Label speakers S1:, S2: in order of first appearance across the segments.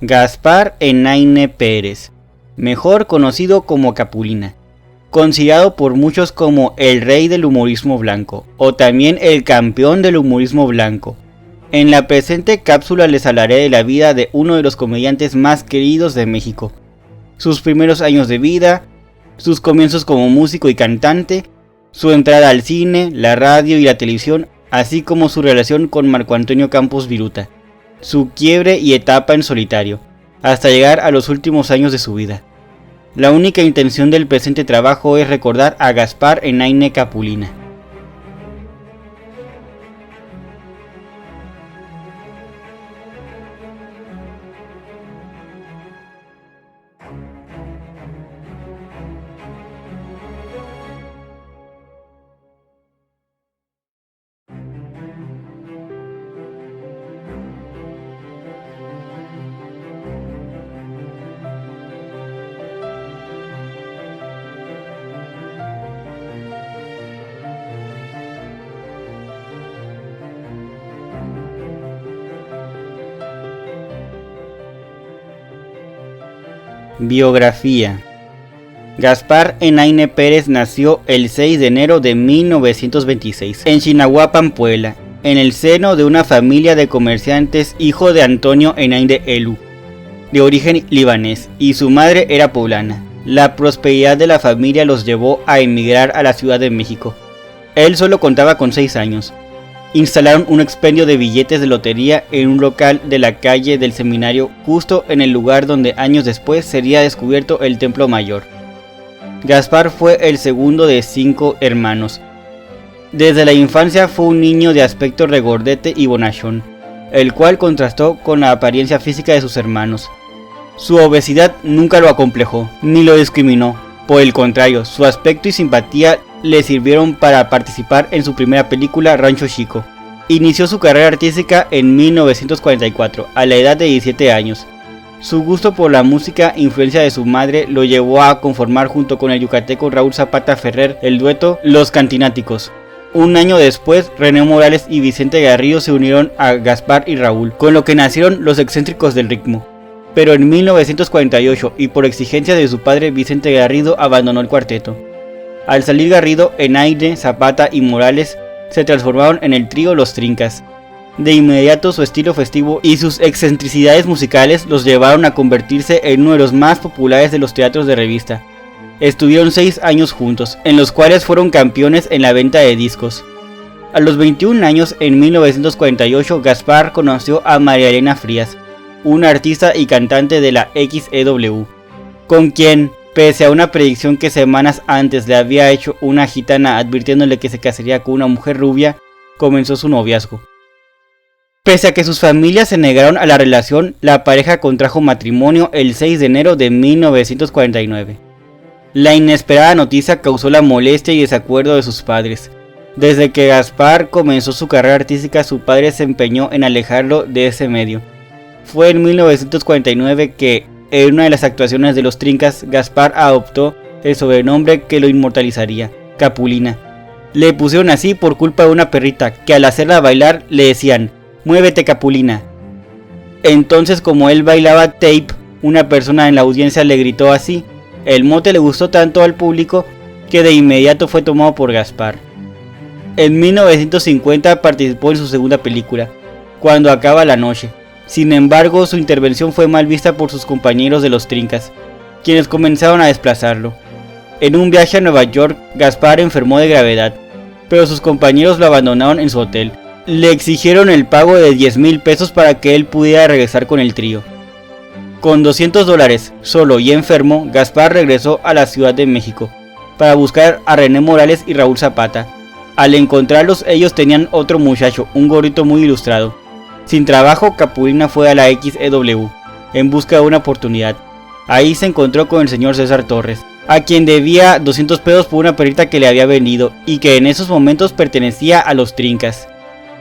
S1: Gaspar Enaine Pérez, mejor conocido como Capulina, considerado por muchos como el rey del humorismo blanco, o también el campeón del humorismo blanco. En la presente cápsula les hablaré de la vida de uno de los comediantes más queridos de México, sus primeros años de vida, sus comienzos como músico y cantante, su entrada al cine, la radio y la televisión, así como su relación con Marco Antonio Campos Viruta, su quiebre y etapa en solitario, hasta llegar a los últimos años de su vida. La única intención del presente trabajo es recordar a Gaspar Enaine Capulina. Biografía. Gaspar Enaine Pérez nació el 6 de enero de 1926 en Chignahuapan, Puebla, en el seno de una familia de comerciantes, hijo de Antonio Enaine Elu, de origen libanés, y su madre era poblana. La prosperidad de la familia los llevó a emigrar a la Ciudad de México. Él solo contaba con 6 años. Instalaron un expendio de billetes de lotería en un local de la calle del Seminario, justo en el lugar donde años después sería descubierto el Templo Mayor. Gaspar fue el segundo de 5 hermanos. Desde la infancia fue un niño de aspecto regordete y bonachón, el cual contrastó con la apariencia física de sus hermanos. Su obesidad nunca lo acomplejó, ni lo discriminó. Por el contrario, su aspecto y simpatía le sirvieron para participar en su primera película, Rancho Chico. Inició su carrera artística en 1944, a la edad de 17 años. Su gusto por la música, influencia de su madre, lo llevó a conformar junto con el yucateco Raúl Zapata Ferrer el dueto Los Cantináticos. Un año después, René Morales y Vicente Garrido se unieron a Gaspar y Raúl, con lo que nacieron Los Excéntricos del Ritmo. Pero en 1948, y por exigencia de su padre, Vicente Garrido abandonó el cuarteto. Al salir Garrido, Enaine, Zapata y Morales se transformaron en el trío Los Trincas. De inmediato su estilo festivo y sus excentricidades musicales los llevaron a convertirse en uno de los más populares de los teatros de revista. Estuvieron 6 años juntos, en los cuales fueron campeones en la venta de discos. A los 21 años, en 1948, Gaspar conoció a María Elena Frías, una artista y cantante de la XEW, con quien, pese a una predicción que semanas antes le había hecho una gitana advirtiéndole que se casaría con una mujer rubia, comenzó su noviazgo. Pese a que sus familias se negaron a la relación, la pareja contrajo matrimonio el 6 de enero de 1949. La inesperada noticia causó la molestia y desacuerdo de sus padres. Desde que Gaspar comenzó su carrera artística, su padre se empeñó en alejarlo de ese medio. Fue en 1949 que, en una de las actuaciones de Los Trincas, Gaspar adoptó el sobrenombre que lo inmortalizaría, Capulina. Le pusieron así por culpa de una perrita, que al hacerla bailar le decían, "Muévete, Capulina". Entonces, como él bailaba tape, una persona en la audiencia le gritó así. El mote le gustó tanto al público que de inmediato fue tomado por Gaspar. En 1950 participó en su segunda película, Cuando acaba la noche. Sin embargo, su intervención fue mal vista por sus compañeros de Los Trincas, quienes comenzaron a desplazarlo. En un viaje a Nueva York, Gaspar enfermó de gravedad, pero sus compañeros lo abandonaron en su hotel. Le exigieron el pago de 10,000 pesos para que él pudiera regresar con el trío. Con $200, solo y enfermo, Gaspar regresó a la Ciudad de México para buscar a René Morales y Raúl Zapata. Al encontrarlos, ellos tenían otro muchacho, un gordito muy ilustrado. Sin trabajo, Capulina fue a la XEW en busca de una oportunidad. Ahí se encontró con el señor César Torres, a quien debía 200 pesos por una perrita que le había vendido y que en esos momentos pertenecía a Los Trincas.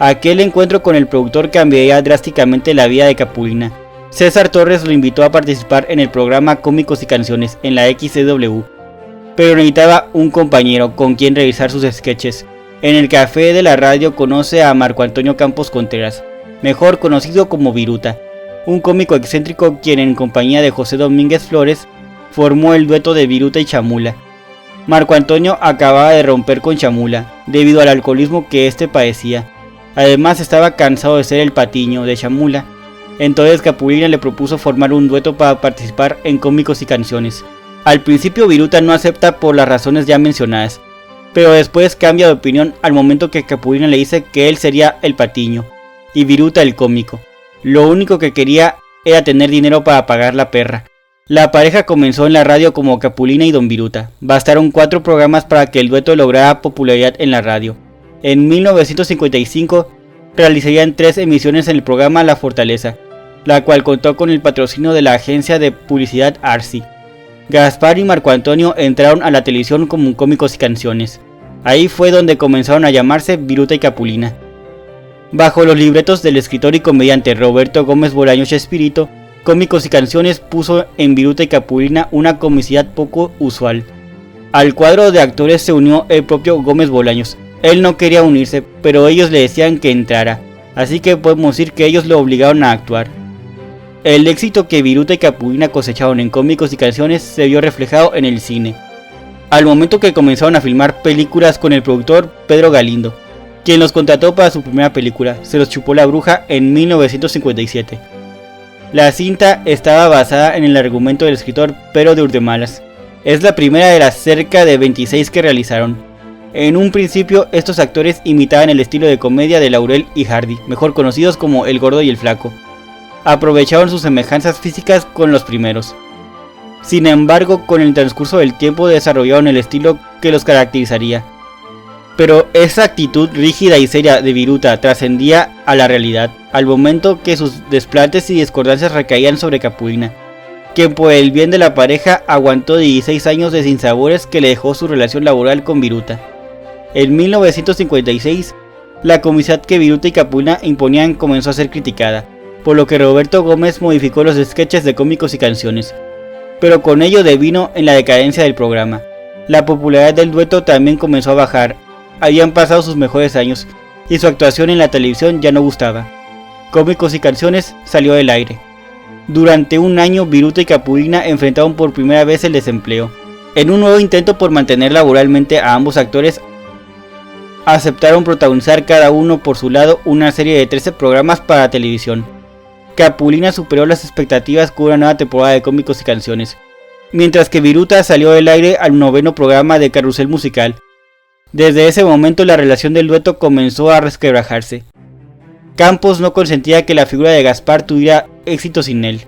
S1: Aquel encuentro con el productor cambiaría drásticamente la vida de Capulina. César Torres lo invitó a participar en el programa Cómicos y Canciones en la XEW, pero necesitaba un compañero con quien revisar sus sketches. En el café de la radio conoce a Marco Antonio Campos Contreras, mejor conocido como Viruta, un cómico excéntrico quien en compañía de José Domínguez Flores formó el dueto de Viruta y Chamula. Marco Antonio acababa de romper con Chamula, debido al alcoholismo que éste padecía. Además estaba cansado de ser el patiño de Chamula. Entonces Capulina le propuso formar un dueto para participar en Cómicos y Canciones. Al principio Viruta no acepta por las razones ya mencionadas, pero después cambia de opinión al momento que Capulina le dice que él sería el patiño y Viruta el cómico. Lo único que quería era tener dinero para pagar la perra. La pareja comenzó en la radio como Capulina y Don Viruta. Bastaron 4 programas para que el dueto lograra popularidad en la radio. En 1955 realizarían 3 emisiones en el programa La Fortaleza, la cual contó con el patrocinio de la agencia de publicidad Arsi. Gaspar y Marco Antonio entraron a la televisión como Cómicos y Canciones. Ahí fue donde comenzaron a llamarse Viruta y Capulina. Bajo los libretos del escritor y comediante Roberto Gómez Bolaños Chespirito, Cómicos y Canciones puso en Viruta y Capulina una comicidad poco usual. Al cuadro de actores se unió el propio Gómez Bolaños. Él no quería unirse, pero ellos le decían que entrara, así que podemos decir que ellos lo obligaron a actuar. El éxito que Viruta y Capulina cosecharon en Cómicos y Canciones se vio reflejado en el cine. Al momento que comenzaron a filmar películas con el productor Pedro Galindo, quien los contrató para su primera película, Se los chupó la bruja, en 1957. La cinta estaba basada en el argumento del escritor Pero de Urdemalas. Es la primera de las cerca de 26 que realizaron. En un principio, estos actores imitaban el estilo de comedia de Laurel y Hardy, mejor conocidos como El Gordo y el Flaco. Aprovecharon sus semejanzas físicas con los primeros. Sin embargo, con el transcurso del tiempo desarrollaron el estilo que los caracterizaría. Pero esa actitud rígida y seria de Viruta trascendía a la realidad, al momento que sus desplantes y discordancias recaían sobre Capulina, quien por el bien de la pareja aguantó 16 años de sinsabores que le dejó su relación laboral con Viruta. En 1956, la comicidad que Viruta y Capulina imponían comenzó a ser criticada, por lo que Roberto Gómez modificó los sketches de Cómicos y Canciones, pero con ello devino en la decadencia del programa. La popularidad del dueto también comenzó a bajar. Habían pasado sus mejores años y su actuación en la televisión ya no gustaba. Cómicos y Canciones salió del aire. Durante un año Viruta y Capulina enfrentaron por primera vez el desempleo. En un nuevo intento por mantener laboralmente a ambos actores, aceptaron protagonizar cada uno por su lado una serie de 13 programas para televisión. Capulina superó las expectativas con una nueva temporada de Cómicos y Canciones, mientras que Viruta salió del aire al 9º programa de Carrusel Musical. Desde ese momento la relación del dueto comenzó a resquebrajarse. Campos no consentía que la figura de Gaspar tuviera éxito sin él.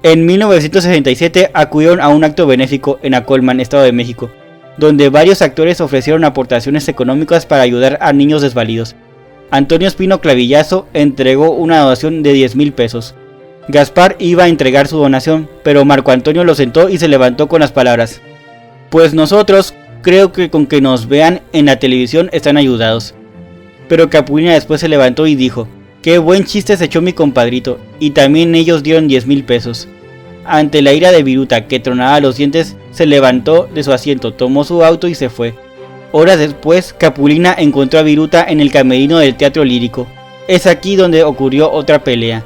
S1: En 1967 acudieron a un acto benéfico en Acolman, Estado de México, donde varios actores ofrecieron aportaciones económicas para ayudar a niños desvalidos. Antonio Espino Clavillazo entregó una donación de 10,000 pesos. Gaspar iba a entregar su donación, pero Marco Antonio lo sentó y se levantó con las palabras: "Pues nosotros creo que con que nos vean en la televisión están ayudados". Pero Capulina después se levantó y dijo: "Qué buen chiste se echó mi compadrito", y también ellos dieron 10,000 pesos. Ante la ira de Viruta, que tronaba los dientes, se levantó de su asiento, tomó su auto y se fue. Horas después, Capulina encontró a Viruta en el camerino del Teatro Lírico. Es aquí donde ocurrió otra pelea.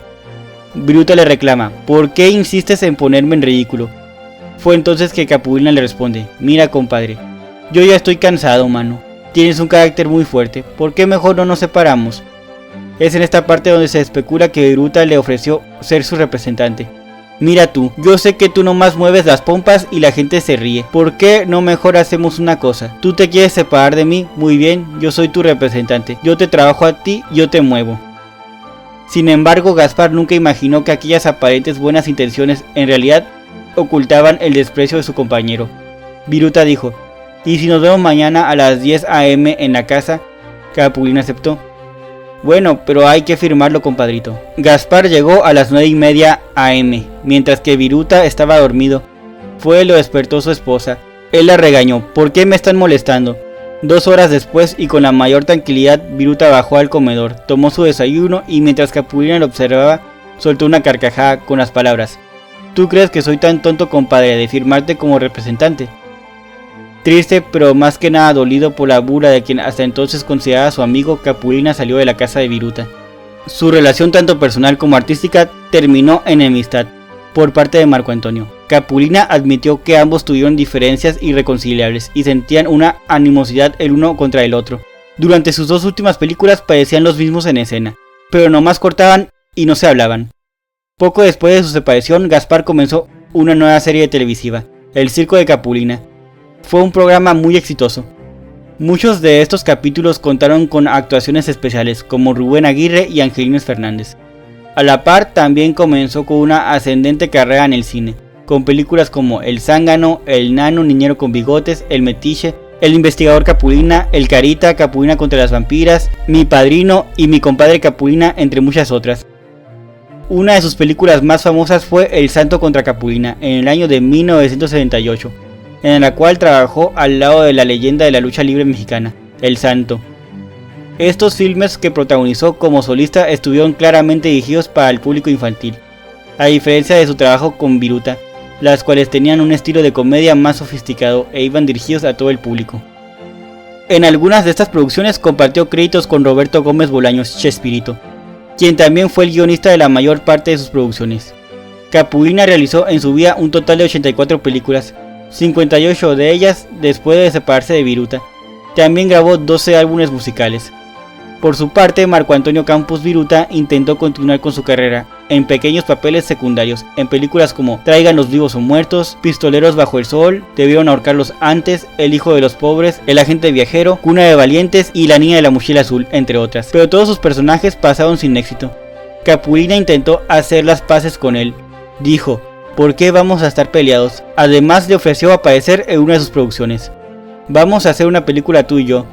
S1: Viruta le reclama: "¿Por qué insistes en ponerme en ridículo?". Fue entonces que Capulina le responde: "Mira, compadre, yo ya estoy cansado, mano. Tienes un carácter muy fuerte. ¿Por qué mejor no nos separamos?". Es en esta parte donde se especula que Viruta le ofreció ser su representante. "Mira tú, yo sé que tú nomás mueves las pompas y la gente se ríe. ¿Por qué no mejor hacemos una cosa? Tú te quieres separar de mí, muy bien, yo soy tu representante. Yo te trabajo a ti, yo te muevo". Sin embargo, Gaspar nunca imaginó que aquellas aparentes buenas intenciones en realidad ocultaban el desprecio de su compañero. Viruta dijo: "¿Y si nos vemos mañana a las 10 a.m. en la casa?". Capulina aceptó. "Bueno, pero hay que firmarlo, compadrito". Gaspar llegó a las 9:30 a.m., mientras que Viruta estaba dormido. Fue y lo despertó su esposa. Él la regañó: "¿Por qué me están molestando?". 2 horas después, y con la mayor tranquilidad, Viruta bajó al comedor, tomó su desayuno y mientras Capulina lo observaba, soltó una carcajada con las palabras: "¿Tú crees que soy tan tonto, compadre, de firmarte como representante?". Triste, pero más que nada dolido por la burla de quien hasta entonces consideraba su amigo, Capulina salió de la casa de Viruta. Su relación tanto personal como artística terminó en enemistad por parte de Marco Antonio. Capulina admitió que ambos tuvieron diferencias irreconciliables y sentían una animosidad el uno contra el otro. Durante sus dos últimas películas parecían los mismos en escena, pero nomás cortaban y no se hablaban. Poco después de su separación, Gaspar comenzó una nueva serie televisiva, El Circo de Capulina. Fue un programa muy exitoso. Muchos de estos capítulos contaron con actuaciones especiales como Rubén Aguirre y Angelines Fernández. A la par también comenzó con una ascendente carrera en el cine, con películas como El Zángano, El Nano Niñero con Bigotes, El Metiche, El Investigador Capulina, El Carita, Capulina contra las Vampiras, Mi Padrino y Mi Compadre Capulina, entre muchas otras. Una de sus películas más famosas fue El Santo contra Capulina, en el año de 1978. En la cual trabajó al lado de la leyenda de la lucha libre mexicana, El Santo. Estos filmes que protagonizó como solista estuvieron claramente dirigidos para el público infantil, a diferencia de su trabajo con Viruta, las cuales tenían un estilo de comedia más sofisticado e iban dirigidos a todo el público. En algunas de estas producciones compartió créditos con Roberto Gómez Bolaños Chespirito, quien también fue el guionista de la mayor parte de sus producciones. Capulina realizó en su vida un total de 84 películas, 58 de ellas después de separarse de Viruta. También grabó 12 álbumes musicales. Por su parte, Marco Antonio Campos Viruta intentó continuar con su carrera en pequeños papeles secundarios en películas como Traigan los vivos o muertos, Pistoleros bajo el sol, Debieron ahorcarlos antes, El hijo de los pobres, El agente viajero, Cuna de valientes y La niña de la mochila azul, entre otras. Pero todos sus personajes pasaron sin éxito. Capulina intentó hacer las paces con él. Dijo: ¿por qué vamos a estar peleados? Además le ofreció aparecer en una de sus producciones. Vamos a hacer una película tú y yo.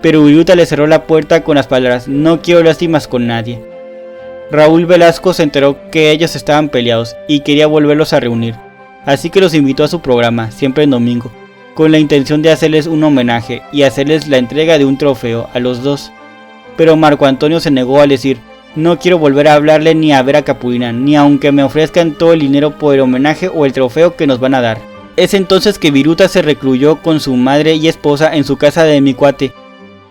S1: Pero Viruta le cerró la puerta con las palabras: no quiero lástimas con nadie. Raúl Velasco se enteró que ellos estaban peleados y quería volverlos a reunir. Así que los invitó a su programa, siempre en domingo, con la intención de hacerles un homenaje y hacerles la entrega de un trofeo a los dos. Pero Marco Antonio se negó al decir: no quiero volver a hablarle ni a ver a Capulina, ni aunque me ofrezcan todo el dinero por el homenaje o el trofeo que nos van a dar. Es entonces que Viruta se recluyó con su madre y esposa en su casa de Mi Cuate.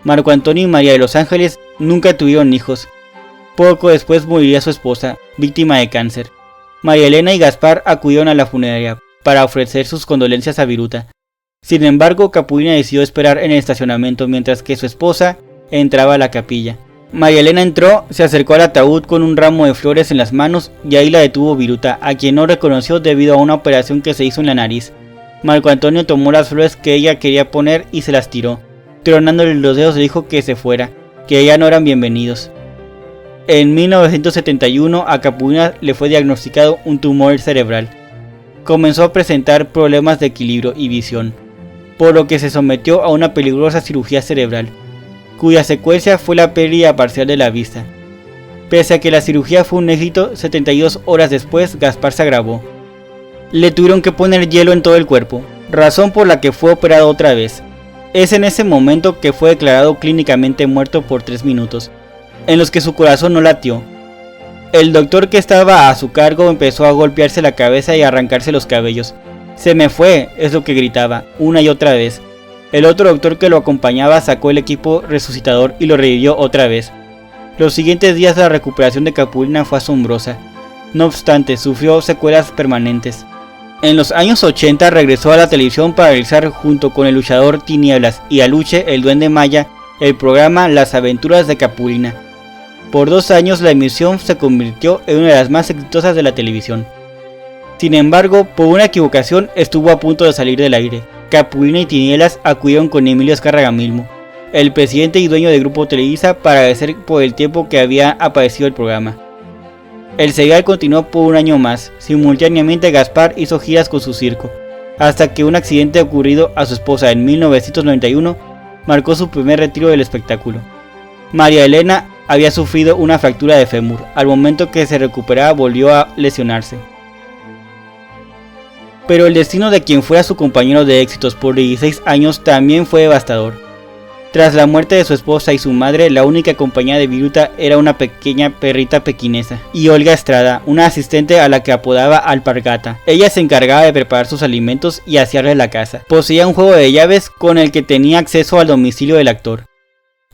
S1: Marco Antonio y María de los Ángeles nunca tuvieron hijos. Poco después moriría su esposa, víctima de cáncer. María Elena y Gaspar acudieron a la funeraria para ofrecer sus condolencias a Viruta. Sin embargo, Capulina decidió esperar en el estacionamiento mientras que su esposa entraba a la capilla. María Elena entró, se acercó al ataúd con un ramo de flores en las manos y ahí la detuvo Viruta, a quien no reconoció debido a una operación que se hizo en la nariz. Marco Antonio tomó las flores que ella quería poner y se las tiró. Tronándole los dedos le dijo que se fuera, que ya no eran bienvenidos. En 1971 a Capulina le fue diagnosticado un tumor cerebral. Comenzó a presentar problemas de equilibrio y visión, por lo que se sometió a una peligrosa cirugía cerebral, cuya secuencia fue la pérdida parcial de la vista. Pese a que la cirugía fue un éxito, 72 horas después Gaspar se agravó. Le tuvieron que poner hielo en todo el cuerpo, razón por la que fue operado otra vez. Es en ese momento que fue declarado clínicamente muerto por 3 minutos, en los que su corazón no latió. El doctor que estaba a su cargo empezó a golpearse la cabeza y a arrancarse los cabellos. Se me fue, es lo que gritaba, una y otra vez. El otro doctor que lo acompañaba sacó el equipo resucitador y lo revivió otra vez. Los siguientes días la recuperación de Capulina fue asombrosa. No obstante, sufrió secuelas permanentes. En los años 80 regresó a la televisión para realizar junto con el luchador Tinieblas y Aluche, el Duende Maya, el programa Las Aventuras de Capulina. Por 2 años la emisión se convirtió en una de las más exitosas de la televisión. Sin embargo, por una equivocación estuvo a punto de salir del aire. Capulina y Tinieblas acudieron con Emilio Azcárraga Milmo, el presidente y dueño del Grupo Televisa, para agradecer por el tiempo que había aparecido el programa. El serial continuó por 1 año más. Simultáneamente Gaspar hizo giras con su circo, hasta que un accidente ocurrido a su esposa en 1991 marcó su primer retiro del espectáculo. María Elena había sufrido una fractura de fémur. Al momento que se recuperaba volvió a lesionarse. Pero el destino de quien fuera su compañero de éxitos por 16 años también fue devastador. Tras la muerte de su esposa y su madre, la única compañía de Viruta era una pequeña perrita pequinesa, y Olga Estrada, una asistente a la que apodaba Alpargata. Ella se encargaba de preparar sus alimentos y asearle la casa. Poseía un juego de llaves con el que tenía acceso al domicilio del actor.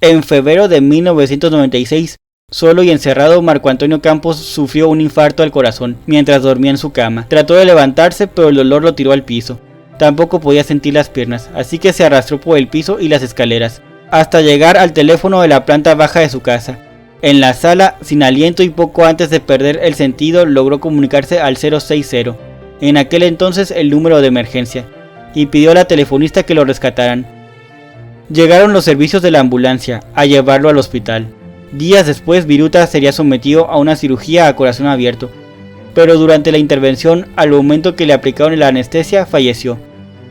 S1: En febrero de 1996, Solo y encerrado, Marco Antonio Campos sufrió un infarto al corazón mientras dormía en su cama. Trató de levantarse, pero el dolor lo tiró al piso. Tampoco podía sentir las piernas, así que se arrastró por el piso y las escaleras, hasta llegar al teléfono de la planta baja de su casa. En la sala, sin aliento y poco antes de perder el sentido, logró comunicarse al 060, en aquel entonces el número de emergencia, y pidió a la telefonista que lo rescataran. Llegaron los servicios de la ambulancia a llevarlo al hospital. Días después, Viruta sería sometido a una cirugía a corazón abierto, pero durante la intervención, al momento que le aplicaron la anestesia, falleció.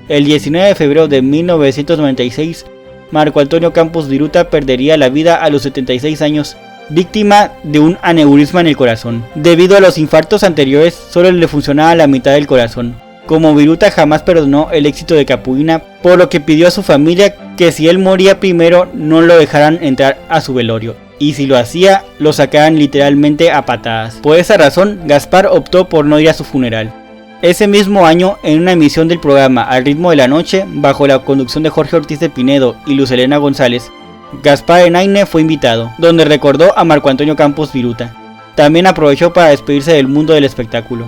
S1: El 19 de febrero de 1996, Marco Antonio Campos Viruta perdería la vida a los 76 años, víctima de un aneurisma en el corazón. Debido a los infartos anteriores, solo le funcionaba la mitad del corazón. Como Viruta jamás perdonó el éxito de Capuina, por lo que pidió a su familia que si él moría primero no lo dejaran entrar a su velorio, y si lo hacía, lo sacaran literalmente a patadas. Por esa razón, Gaspar optó por no ir a su funeral. Ese mismo año, en una emisión del programa Al ritmo de la noche, bajo la conducción de Jorge Ortiz de Pinedo y Luz Helena González, Gaspar Enaine fue invitado, donde recordó a Marco Antonio Campos Viruta. También aprovechó para despedirse del mundo del espectáculo.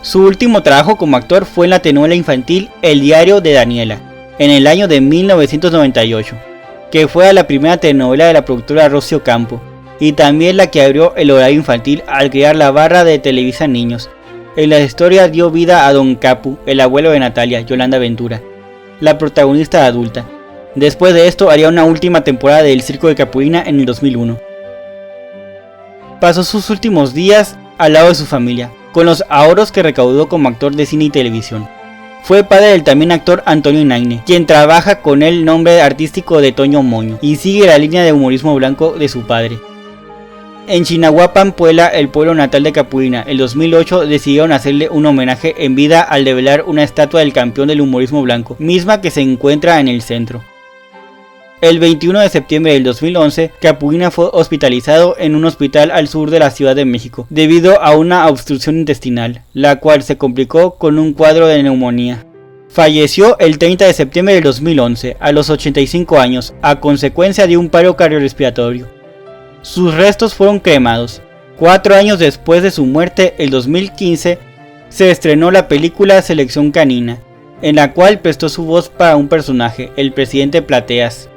S1: Su último trabajo como actor fue en la telenovela infantil El diario de Daniela, en el año de 1998, que fue la primera telenovela de la productora Rocío Campo, y también la que abrió el horario infantil al crear la barra de Televisa Niños. En la historia dio vida a Don Capu, el abuelo de Natalia, Yolanda Ventura, la protagonista adulta. Después de esto haría una última temporada de El Circo de Capulina en el 2001. Pasó sus últimos días al lado de su familia, con los ahorros que recaudó como actor de cine y televisión. Fue padre del también actor Antonio Enaine, quien trabaja con el nombre artístico de Toño Moño, y sigue la línea de humorismo blanco de su padre. En Chinahuapan, Puebla, el pueblo natal de Capulina, el 2008 decidieron hacerle un homenaje en vida al develar una estatua del campeón del humorismo blanco, misma que se encuentra en el centro. El 21 de septiembre del 2011, Capulina fue hospitalizado en un hospital al sur de la Ciudad de México, debido a una obstrucción intestinal, la cual se complicó con un cuadro de neumonía. Falleció el 30 de septiembre del 2011, a los 85 años, a consecuencia de un paro cardiorrespiratorio. Sus restos fueron cremados. 4 años después de su muerte, el 2015, se estrenó la película Selección Canina, en la cual prestó su voz para un personaje, el presidente Plateas.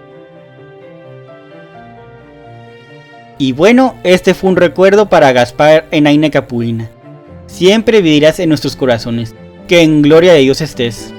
S1: Y bueno, este fue un recuerdo para Gaspar Enaine Capulina. Siempre vivirás en nuestros corazones. Que en gloria de Dios estés.